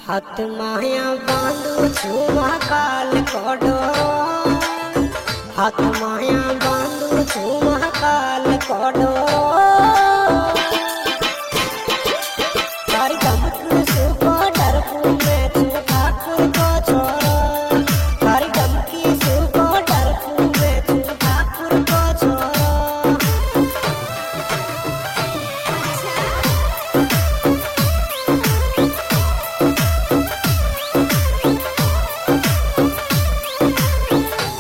हाथ माया बांधू छु महाकाल कोडो, हाथ माया बांधू छु महाकाल कोडो। तारी धमकी सुको डरपू मैं तू ठाकुर को छोड़ो, तारी धमकी सुको डरपू मैं तू ठाकुर को छोड़ो।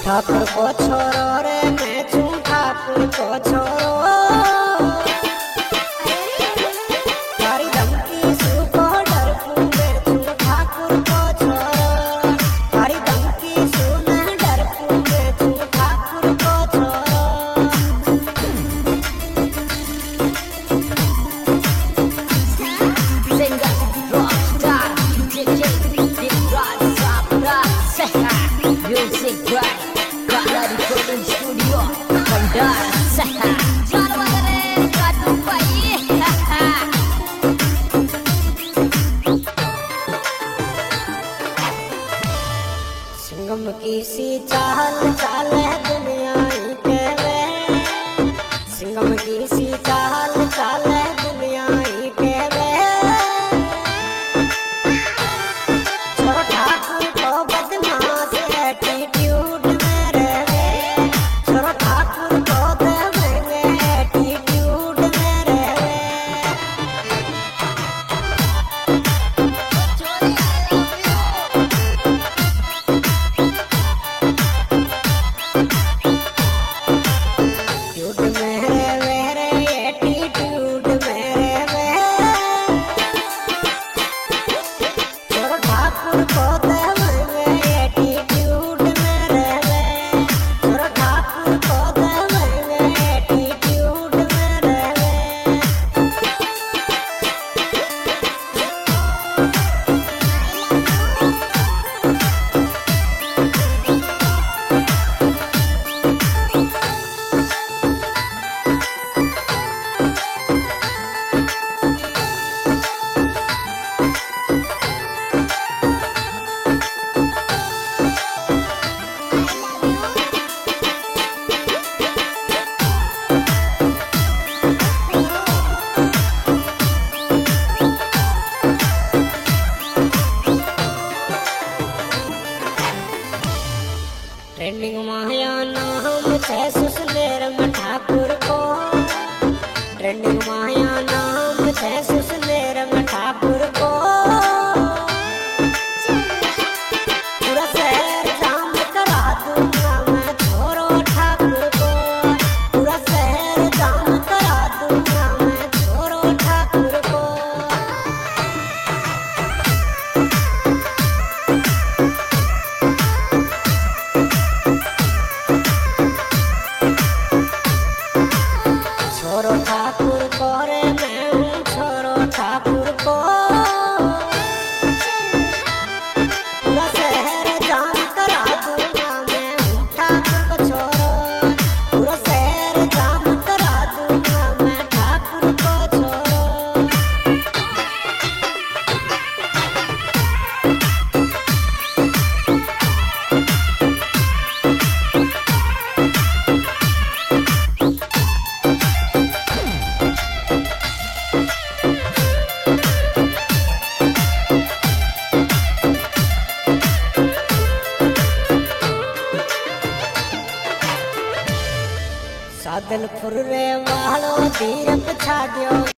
ठाकुर को छोरो रे मैं छू ठाकुर को छोरो, तारी धमकी सुको डरपू मैं छू ठाकुर को छोरो, तारी धमकी सु मैं डरपू मैं छू ठाकुर को छोरो। Music right, Kala Recording Studio, Bandar Seha. Chalo bagare kadu pai. Singham की सी चाल चाले दुनिया ही कहवे, सिंगम की सी चाल चाले दुनिया ही कहवे। छोरो ठाकुर को बदमाश एटीट्यूड में रहवे, छोरो ठाकुर को देवेंगे एटीट्यूड में रहवे। एटीट्यूड में रहवे रे, एटीट्यूड में रहवे। छोरो ठाकुर को देवेंगे एटीट्यूड में रहवे, छोरो ठाकुर को देवेंगे एटीट्यूड में रहवे। ट्रेंडिंग माया नाम छे सुसनेर में ठाकुर को, ट्रेंडिंग माया नाम छे सुसनेर में ठाकुर को। पूरा शहर जाम करा दूंगा मैं छोरो ठाकुर को, पूरा शहर जाम करा दूंगा मैं छोरो ठाकुर को। छोरो ठाकुर को रे मैं हूँ छोरो ठाकुर को, पूरा शहर जाम करा दूंगा मैं हूँ ठाकुर को छोरो, पूरा शहर जाम करा दूंगा मैं ठाकुर को छोरो। सादलपुर रे वालो धीर पछा दियो।